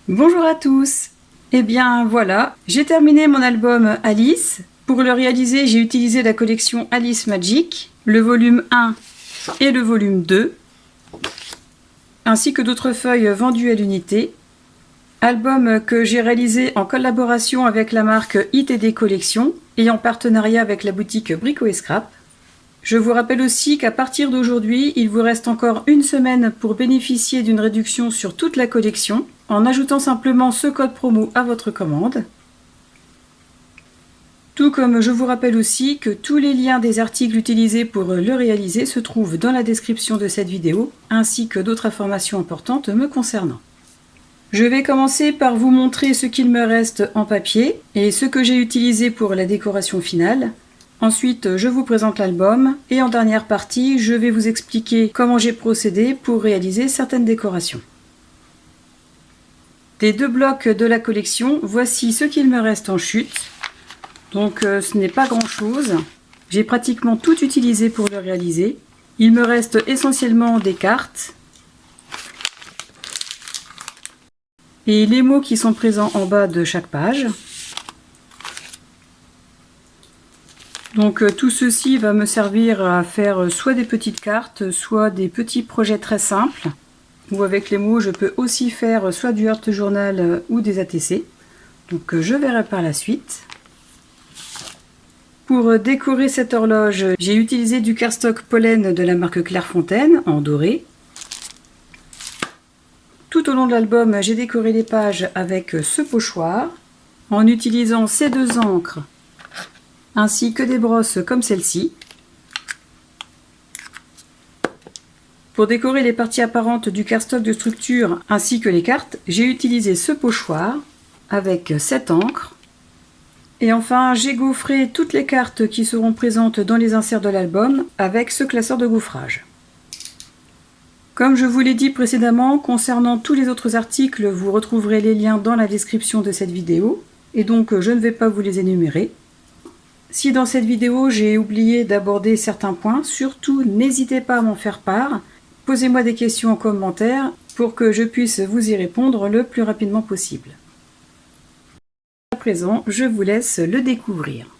Bonjour à tous. Eh bien voilà, j'ai terminé mon album Alice. Pour le réaliser, j'ai utilisé la collection Alice Magic, le volume 1 et le volume 2, ainsi que d'autres feuilles vendues à l'unité. Album que j'ai réalisé en collaboration avec la marque ITD Collection et en partenariat avec la boutique Brico et Scrap. Je vous rappelle aussi qu'à partir d'aujourd'hui, il vous reste encore une semaine pour bénéficier d'une réduction sur toute la collection en ajoutant simplement ce code promo à votre commande. Tout comme je vous rappelle aussi que tous les liens des articles utilisés pour le réaliser se trouvent dans la description de cette vidéo, ainsi que d'autres informations importantes me concernant. Je vais commencer par vous montrer ce qu'il me reste en papier et ce que j'ai utilisé pour la décoration finale. Ensuite, je vous présente l'album et en dernière partie, je vais vous expliquer comment j'ai procédé pour réaliser certaines décorations. Des deux blocs de la collection, voici ce qu'il me reste en chute. Donc ce n'est pas grand chose. J'ai pratiquement tout utilisé pour le réaliser. Il me reste essentiellement des cartes et les mots qui sont présents en bas de chaque page. Donc tout ceci va me servir à faire soit des petites cartes, soit des petits projets très simples. Ou avec les mots, je peux aussi faire soit du Heart Journal ou des ATC. Donc je verrai par la suite. Pour décorer cette horloge, j'ai utilisé du cardstock pollen de la marque Clairefontaine en doré. Tout au long de l'album, j'ai décoré les pages avec ce pochoir en utilisant ces deux encres ainsi que des brosses comme celle-ci. Pour décorer les parties apparentes du cardstock de structure ainsi que les cartes, j'ai utilisé ce pochoir avec cette encre. Et enfin, j'ai gaufré toutes les cartes qui seront présentes dans les inserts de l'album avec ce classeur de gaufrage. Comme je vous l'ai dit précédemment, concernant tous les autres articles, vous retrouverez les liens dans la description de cette vidéo, et donc je ne vais pas vous les énumérer. Si dans cette vidéo j'ai oublié d'aborder certains points, surtout n'hésitez pas à m'en faire part. Posez-moi des questions en commentaire pour que je puisse vous y répondre le plus rapidement possible. À présent, je vous laisse le découvrir.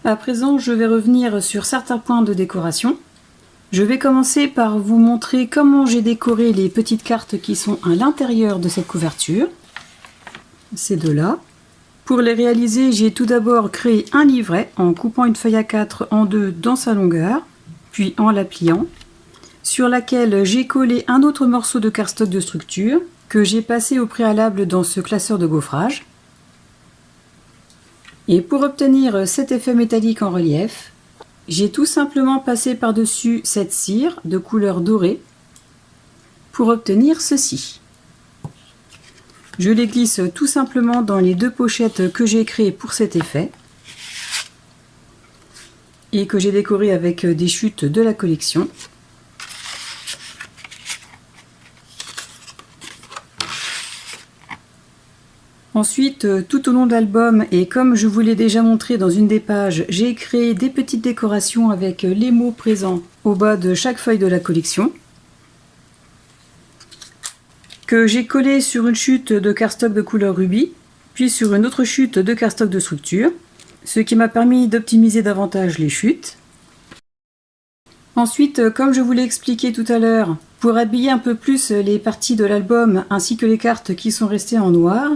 À présent, je vais revenir sur certains points de décoration. Je vais commencer par vous montrer comment j'ai décoré les petites cartes qui sont à l'intérieur de cette couverture. Ces deux-là. Pour les réaliser, j'ai tout d'abord créé un livret en coupant une feuille A4 en deux dans sa longueur, puis en la pliant, sur laquelle j'ai collé un autre morceau de cardstock de structure que j'ai passé au préalable dans ce classeur de gaufrage. Et pour obtenir cet effet métallique en relief, j'ai tout simplement passé par-dessus cette cire de couleur dorée pour obtenir ceci. Je les glisse tout simplement dans les deux pochettes que j'ai créées pour cet effet et que j'ai décorées avec des chutes de la collection. Ensuite, tout au long de l'album, et comme je vous l'ai déjà montré dans une des pages, j'ai créé des petites décorations avec les mots présents au bas de chaque feuille de la collection, que j'ai collé sur une chute de cardstock de couleur rubis, puis sur une autre chute de cardstock de structure, ce qui m'a permis d'optimiser davantage les chutes. Ensuite, comme je vous l'ai expliqué tout à l'heure, pour habiller un peu plus les parties de l'album ainsi que les cartes qui sont restées en noir,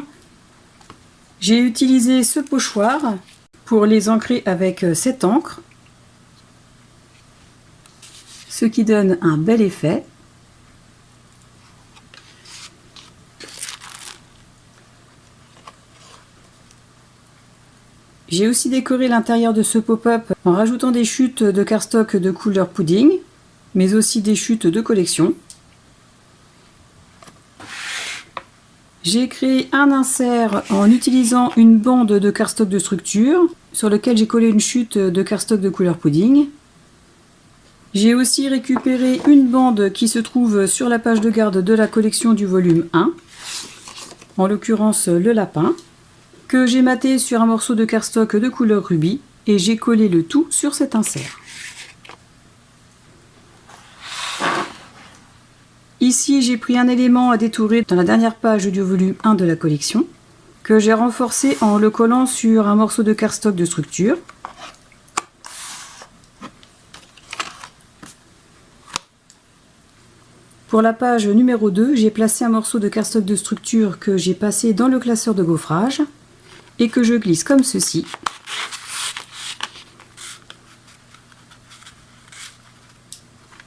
j'ai utilisé ce pochoir pour les ancrer avec cette encre, ce qui donne un bel effet. J'ai aussi décoré l'intérieur de ce pop-up en rajoutant des chutes de cardstock de couleur pudding, mais aussi des chutes de collection. J'ai créé un insert en utilisant une bande de cardstock de structure sur lequel j'ai collé une chute de cardstock de couleur pudding. J'ai aussi récupéré une bande qui se trouve sur la page de garde de la collection du volume 1, en l'occurrence le lapin, que j'ai matté sur un morceau de cardstock de couleur rubis et j'ai collé le tout sur cet insert. Ici, j'ai pris un élément à détourer dans la dernière page du volume 1 de la collection, que j'ai renforcé en le collant sur un morceau de cardstock de structure. Pour la page numéro 2, j'ai placé un morceau de cardstock de structure que j'ai passé dans le classeur de gaufrage et que je glisse comme ceci.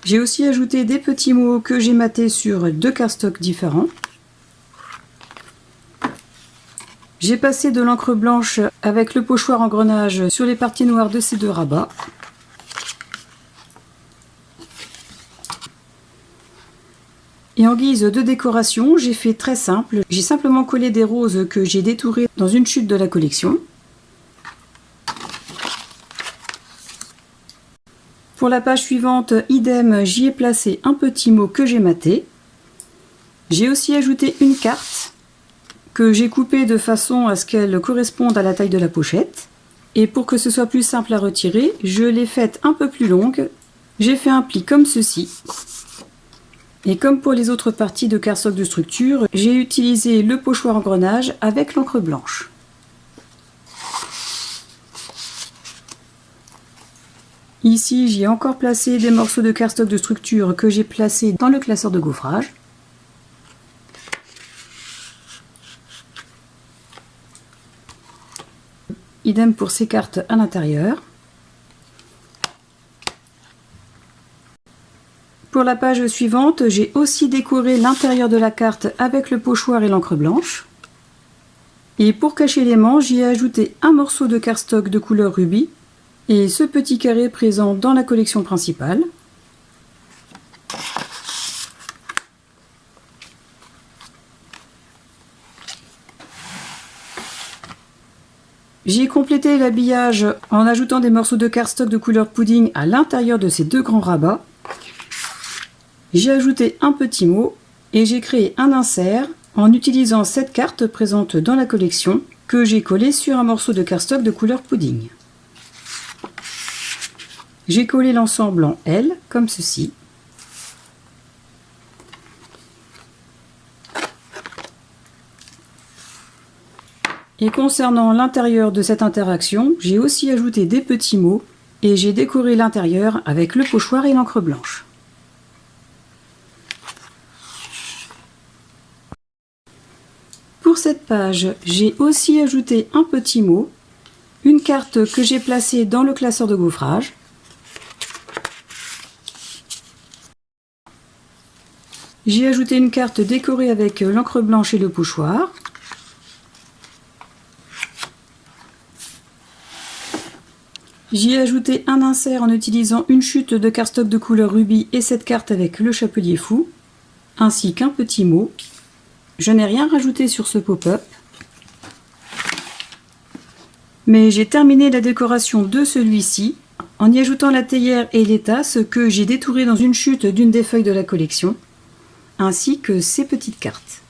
J'ai aussi ajouté des petits mots que j'ai mattés sur deux cardstocks différents. J'ai passé de l'encre blanche avec le pochoir engrenage sur les parties noires de ces deux rabats. Et en guise de décoration, j'ai fait très simple. J'ai simplement collé des roses que j'ai détourées dans une chute de la collection. Pour la page suivante, idem, j'y ai placé un petit mot que j'ai matté. J'ai aussi ajouté une carte que j'ai coupée de façon à ce qu'elle corresponde à la taille de la pochette. Et pour que ce soit plus simple à retirer, je l'ai faite un peu plus longue. J'ai fait un pli comme ceci. Et comme pour les autres parties de cardstock de structure, j'ai utilisé le pochoir engrenage avec l'encre blanche. Ici, j'y ai encore placé des morceaux de cardstock de structure que j'ai placés dans le classeur de gaufrage. Idem pour ces cartes à l'intérieur. Pour la page suivante, j'ai aussi décoré l'intérieur de la carte avec le pochoir et l'encre blanche. Et pour cacher les manches, j'y ai ajouté un morceau de cardstock de couleur rubis et ce petit carré présent dans la collection principale. J'ai complété l'habillage en ajoutant des morceaux de cardstock de couleur pudding à l'intérieur de ces deux grands rabats. J'ai ajouté un petit mot et j'ai créé un insert en utilisant cette carte présente dans la collection que j'ai collée sur un morceau de cardstock de couleur pudding. J'ai collé l'ensemble en L, comme ceci. Et concernant l'intérieur de cette interaction, j'ai aussi ajouté des petits mots et j'ai décoré l'intérieur avec le pochoir et l'encre blanche. Pour cette page, j'ai aussi ajouté un petit mot, une carte que j'ai placée dans le classeur de gaufrage. J'ai ajouté une carte décorée avec l'encre blanche et le pochoir. J'y ai ajouté un insert en utilisant une chute de cardstock de couleur rubis et cette carte avec le chapelier fou, ainsi qu'un petit mot. Je n'ai rien rajouté sur ce pop-up, mais j'ai terminé la décoration de celui-ci en y ajoutant la théière et les tasses que j'ai détourées dans une chute d'une des feuilles de la collection, ainsi que ces petites cartes.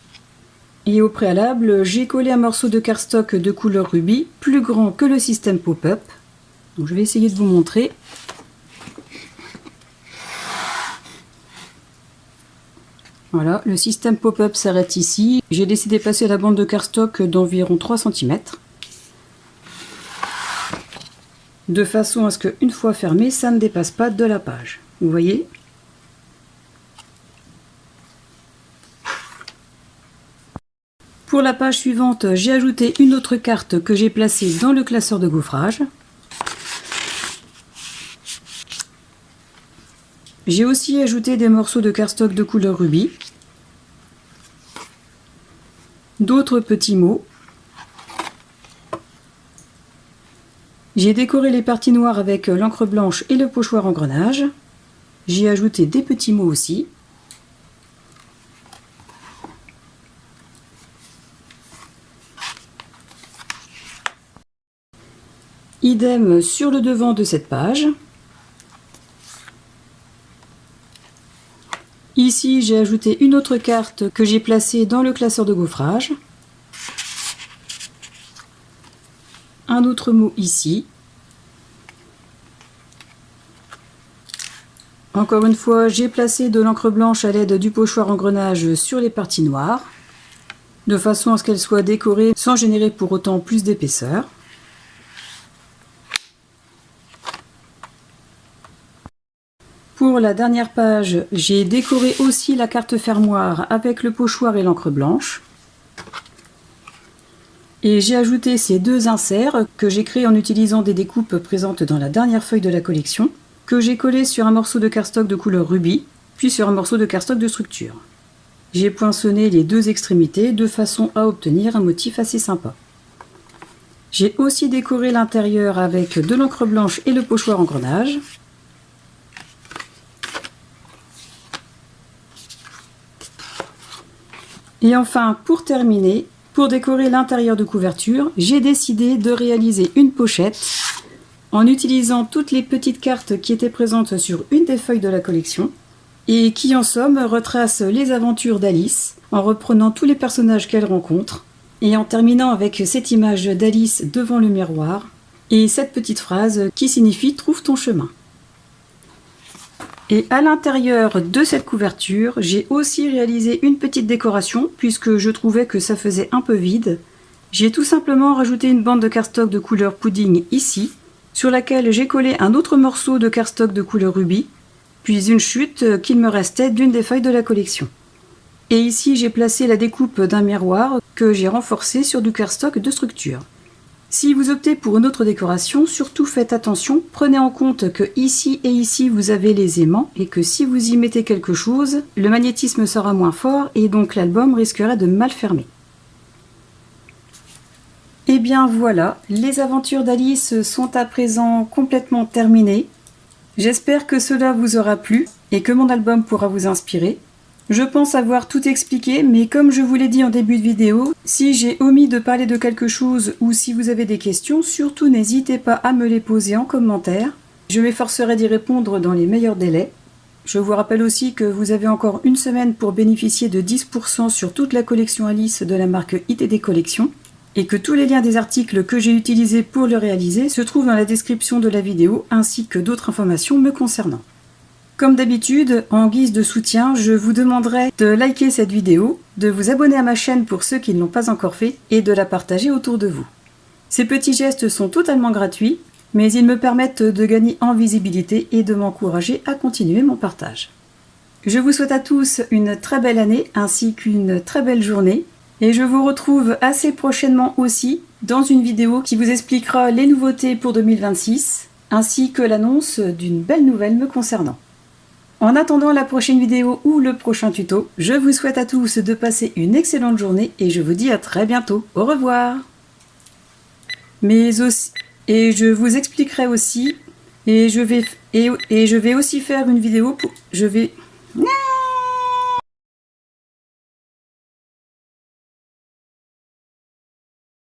Et au préalable, j'ai collé un morceau de cardstock de couleur rubis, plus grand que le système pop-up. Donc je vais essayer de vous montrer. Voilà, le système pop-up s'arrête ici. J'ai décidé de passer la bande de cardstock d'environ 3 cm. De façon à ce qu'une fois fermé, ça ne dépasse pas de la page. Vous voyez ? Pour la page suivante, j'ai ajouté une autre carte que j'ai placée dans le classeur de gaufrage. J'ai aussi ajouté des morceaux de cardstock de couleur rubis, d'autres petits mots. J'ai décoré les parties noires avec l'encre blanche et le pochoir engrenage. J'ai ajouté des petits mots aussi. Idem sur le devant de cette page. Ici, j'ai ajouté une autre carte que j'ai placée dans le classeur de gaufrage. Un autre mot ici. Encore une fois, j'ai placé de l'encre blanche à l'aide du pochoir engrenage sur les parties noires, de façon à ce qu'elles soient décorées sans générer pour autant plus d'épaisseur. Pour la dernière page, j'ai décoré aussi la carte fermoir avec le pochoir et l'encre blanche. Et j'ai ajouté ces deux inserts que j'ai créés en utilisant des découpes présentes dans la dernière feuille de la collection, que j'ai collé sur un morceau de cardstock de couleur rubis, puis sur un morceau de cardstock de structure. J'ai poinçonné les deux extrémités de façon à obtenir un motif assez sympa. J'ai aussi décoré l'intérieur avec de l'encre blanche et le pochoir engrenage. Et enfin, pour terminer, pour décorer l'intérieur de couverture, j'ai décidé de réaliser une pochette en utilisant toutes les petites cartes qui étaient présentes sur une des feuilles de la collection et qui en somme retracent les aventures d'Alice en reprenant tous les personnages qu'elle rencontre et en terminant avec cette image d'Alice devant le miroir et cette petite phrase qui signifie « Trouve ton chemin ». Et à l'intérieur de cette couverture, j'ai aussi réalisé une petite décoration puisque je trouvais que ça faisait un peu vide. J'ai tout simplement rajouté une bande de cardstock de couleur pudding ici, sur laquelle j'ai collé un autre morceau de cardstock de couleur rubis, puis une chute qu'il me restait d'une des feuilles de la collection. Et ici j'ai placé la découpe d'un miroir que j'ai renforcé sur du cardstock de structure. Si vous optez pour une autre décoration, surtout faites attention, prenez en compte que ici et ici vous avez les aimants et que si vous y mettez quelque chose, le magnétisme sera moins fort et donc l'album risquerait de mal fermer. Et bien voilà, les aventures d'Alice sont à présent complètement terminées. J'espère que cela vous aura plu et que mon album pourra vous inspirer. Je pense avoir tout expliqué, mais comme je vous l'ai dit en début de vidéo, si j'ai omis de parler de quelque chose ou si vous avez des questions, surtout n'hésitez pas à me les poser en commentaire. Je m'efforcerai d'y répondre dans les meilleurs délais. Je vous rappelle aussi que vous avez encore une semaine pour bénéficier de 10% sur toute la collection Alice de la marque ITD Collection et que tous les liens des articles que j'ai utilisés pour le réaliser se trouvent dans la description de la vidéo ainsi que d'autres informations me concernant. Comme d'habitude, en guise de soutien, je vous demanderai de liker cette vidéo, de vous abonner à ma chaîne pour ceux qui ne l'ont pas encore fait et de la partager autour de vous. Ces petits gestes sont totalement gratuits, mais ils me permettent de gagner en visibilité et de m'encourager à continuer mon partage. Je vous souhaite à tous une très belle année ainsi qu'une très belle journée et je vous retrouve assez prochainement aussi dans une vidéo qui vous expliquera les nouveautés pour 2026 ainsi que l'annonce d'une belle nouvelle me concernant. En attendant la prochaine vidéo ou le prochain tuto, je vous souhaite à tous de passer une excellente journée et je vous dis à très bientôt. Au revoir. Et je vous expliquerai aussi, et je vais aussi faire une vidéo pour...